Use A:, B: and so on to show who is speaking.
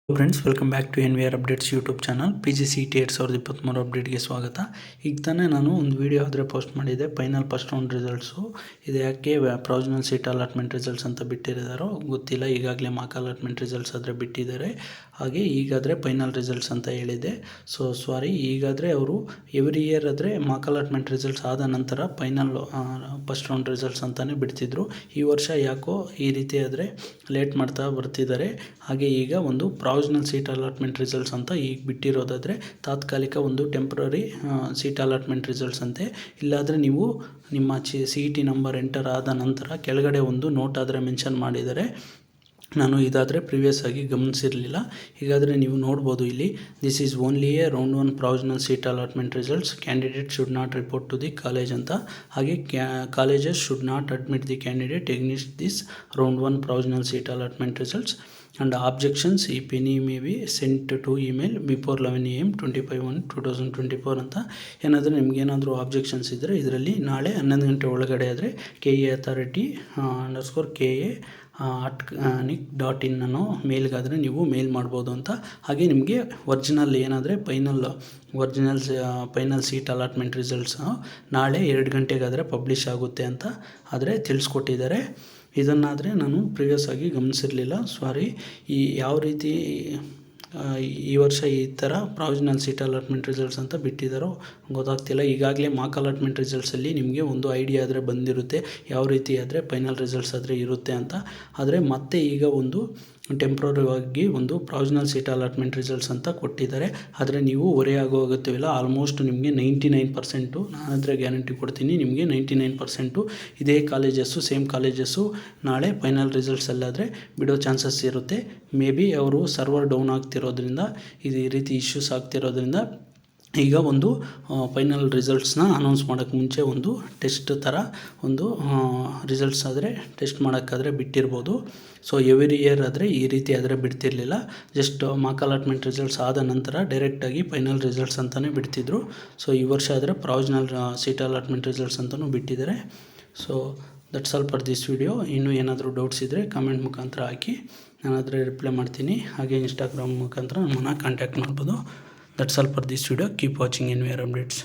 A: Friends, welcome back to NVR updates YouTube channel. PGCET 2023 ಅಪ್ಡೇಟ್ಗೆ ಸ್ವಾಗತ. ಈಗ ತಾನೇ ನಾನು ಒಂದು ವಿಡಿಯೋ ಆದರೆ ಪೋಸ್ಟ್ ಮಾಡಿದ್ದೆ, ಫೈನಲ್ ಫಸ್ಟ್ ರೌಂಡ್ ರಿಸಲ್ಟ್ಸು. ಇದು ಯಾಕೆ ಪ್ರೊವಿಷನಲ್ ಸೀಟ್ ಅಲಾಟ್ಮೆಂಟ್ ರಿಸಲ್ಟ್ಸ್ ಅಂತ ಬಿಟ್ಟಿದ್ದಾರೋ ಗೊತ್ತಿಲ್ಲ. ಈಗಾಗಲೇ ಮಾಕ್ ಅಲಾಟ್ಮೆಂಟ್ ರಿಸಲ್ಟ್ಸ್ ಆದರೆ ಬಿಟ್ಟಿದ್ದಾರೆ. ಹಾಗೆ ಈಗಾದರೆ ಫೈನಲ್ ರಿಸಲ್ಟ್ಸ್ ಅಂತ ಹೇಳಿದೆ. ಈಗಾದರೆ ಅವರು ಎವ್ರಿ ಇಯರ್ ಆದರೆ ಮಾಕ್ ಅಲಾಟ್ಮೆಂಟ್ ರಿಸಲ್ಟ್ಸ್ ಆದ ನಂತರ ಫೈನಲ್ ಫಸ್ಟ್ ರೌಂಡ್ ರಿಸಲ್ಟ್ಸ್ ಅಂತಲೇ ಬಿಡ್ತಿದ್ರು. ಈ ವರ್ಷ ಯಾಕೋ ಈ ರೀತಿ ಆದರೆ ಲೇಟ್ ಮಾಡ್ತಾ ಬರ್ತಿದ್ದಾರೆ. ಹಾಗೆ ಈಗ ಒಂದು ಪ್ರೊವಿಷನಲ್ ಸೀಟ್ ಅಲಾಟ್ಮೆಂಟ್ ರಿಸಲ್ಟ್ಸ್ ಅಂತ ಈಗ ಬಿಟ್ಟಿರೋದಾದರೆ ತಾತ್ಕಾಲಿಕ ಒಂದು ಟೆಂಪ್ರರಿ ಸೀಟ್ ಅಲಾಟ್ಮೆಂಟ್ ರಿಸಲ್ಟ್ಸ್ ಅಂತೆ. ಇಲ್ಲಾದರೆ ನೀವು ನಿಮ್ಮ CET ನಂಬರ್ ಎಂಟರ್ ಆದ ನಂತರ ಕೆಳಗಡೆ ಒಂದು ನೋಟ್ ಆದರೆ ಮೆನ್ಷನ್ ಮಾಡಿದ್ದಾರೆ. ನಾನು ಇದಾದರೆ ಪ್ರಿವಿಯಸ್ ಆಗಿ ಗಮನಿಸಿರಲಿಲ್ಲ. ಹೀಗಾದರೆ ನೀವು ನೋಡ್ಬೋದು ಇಲ್ಲಿ, this is only a round 1 provisional seat allotment results. Candidate should not report to the college ಅಂತ. ಹಾಗೆ colleges should not admit the candidate against this round 1 provisional seat allotment results and objections if any may be sent to email before 11 AM 25/1/2024 ಅಂತ. ಏನಾದರೂ ನಿಮಗೇನಾದರೂ objections ಇದ್ದರೆ ಇದರಲ್ಲಿ ನಾಳೆ 11 ಗಂಟೆ ಒಳಗಡೆ ಆದರೆ KE authority_ke@nic.in ಅನ್ನೋ ಮೇಲ್ಗಾದರೆ ನೀವು ಮೇಲ್ ಮಾಡ್ಬೋದು ಅಂತ. ಹಾಗೆ ನಿಮಗೆ ಒರಿಜಿನಲ್ ಏನಾದರೆ ಫೈನಲ್ ಸೀಟ್ ಅಲಾಟ್ಮೆಂಟ್ ರಿಸಲ್ಟ್ಸ್ ನಾಳೆ 2 ಗಂಟೆಗಾದರೆ ಪಬ್ಲಿಷ್ ಆಗುತ್ತೆ ಅಂತ ಆದರೆ ತಿಳಿಸ್ಕೊಟ್ಟಿದ್ದಾರೆ. ಇದನ್ನಾದರೆ ನಾನು ಪ್ರಿವಿಯಸ್ ಆಗಿ ಗಮನಿಸಿರಲಿಲ್ಲ, ಯಾವ ರೀತಿ ಈ ವರ್ಷ ಈ ಥರ ಪ್ರೊವಿಷನಲ್ ಸೀಟ್ ಅಲಾಟ್ಮೆಂಟ್ ರಿಸಲ್ಟ್ಸ್ ಅಂತ ಬಿಟ್ಟಿದ್ದಾರೋ ಗೊತ್ತಾಗ್ತಿಲ್ಲ. ಈಗಾಗಲೇ ಮಾಕ್ ಅಲಾಟ್ಮೆಂಟ್ ರಿಸಲ್ಟ್ಸಲ್ಲಿ ನಿಮಗೆ ಒಂದು ಐಡಿಯಾ ಆದರೆ ಬಂದಿರುತ್ತೆ, ಯಾವ ರೀತಿ ಆದರೆ ಫೈನಲ್ ರಿಸಲ್ಟ್ಸ್ ಆದರೆ ಇರುತ್ತೆ ಅಂತ. ಆದರೆ ಮತ್ತೆ ಈಗ ಒಂದು ಟೆಂಪ್ರರಿ ಆಗಿ ಒಂದು ಪ್ರೊವಿಷನಲ್ ಸೀಟ್ ಅಲಾಟ್ಮೆಂಟ್ ರಿಸಲ್ಟ್ಸ್ ಅಂತ ಕೊಟ್ಟಿದ್ದಾರೆ. ಆದರೆ ನೀವು ಹೊರೆ ಆಗೋಗುತ್ತಿಲ್ಲ. ಆಲ್ಮೋಸ್ಟ್ ನಿಮಗೆ 99% ನಾನಾದರೆ ಗ್ಯಾರಂಟಿ ಕೊಡ್ತೀನಿ, ನಿಮಗೆ 99% ಇದೇ ಸೇಮ್ ಕಾಲೇಜಸ್ಸು ನಾಳೆ ಫೈನಲ್ ರಿಸಲ್ಟ್ಸಲ್ಲಾದರೆ ಬಿಡೋ ಚಾನ್ಸಸ್ ಇರುತ್ತೆ. ಮೇ ಬಿ ಅವರು ಸರ್ವರ್ ಡೌನ್ ಆಗ್ತಿರೋದ್ರಿಂದ, ಈ ರೀತಿ ಇಶ್ಯೂಸ್ ಆಗ್ತಿರೋದ್ರಿಂದ ಈಗ ಒಂದು ಫೈನಲ್ ರಿಸಲ್ಟ್ಸ್ನ ಅನೌನ್ಸ್ ಮಾಡೋಕ್ಕೆ ಮುಂಚೆ ಒಂದು ಟೆಸ್ಟ್ ಥರ ಒಂದು ರಿಸಲ್ಟ್ಸ್ ಆದರೆ ಟೆಸ್ಟ್ ಮಾಡೋಕ್ಕಾದರೆ ಬಿಟ್ಟಿರ್ಬೋದು. ಎವ್ರಿ ಇಯರ್ ಆದರೆ ಈ ರೀತಿ ಆದರೆ ಬಿಡ್ತಿರಲಿಲ್ಲ. ಜಸ್ಟ್ ಮಾಕ್ ಅಲಾಟ್ಮೆಂಟ್ ರಿಸಲ್ಟ್ಸ್ ಆದ ನಂತರ ಡೈರೆಕ್ಟಾಗಿ ಫೈನಲ್ ರಿಸಲ್ಟ್ಸ್ ಅಂತಲೇ ಬಿಡ್ತಿದ್ರು. ಈ ವರ್ಷ ಆದರೆ ಪ್ರೊವಿಷನಲ್ ಸೀಟ್ ಅಲಾಟ್ಮೆಂಟ್ ರಿಸಲ್ಟ್ಸ್ ಅಂತಲೂ ಬಿಟ್ಟಿದ್ದಾರೆ. That's all for this video. ಇನ್ನೂ ಏನಾದರೂ ಡೌಟ್ಸ್ ಇದ್ದರೆ ಕಮೆಂಟ್ ಮುಖಾಂತರ ಹಾಕಿ, ನಾನಾದರೆ ರಿಪ್ಲೈ ಮಾಡ್ತೀನಿ. ಹಾಗೆ ಇನ್ಸ್ಟಾಗ್ರಾಮ್ ಮುಖಾಂತರ ನಮ್ಮನ್ನು ಕಾಂಟ್ಯಾಕ್ಟ್ ಮಾಡ್ಬೋದು. That's all for this video. Keep watching NVR updates.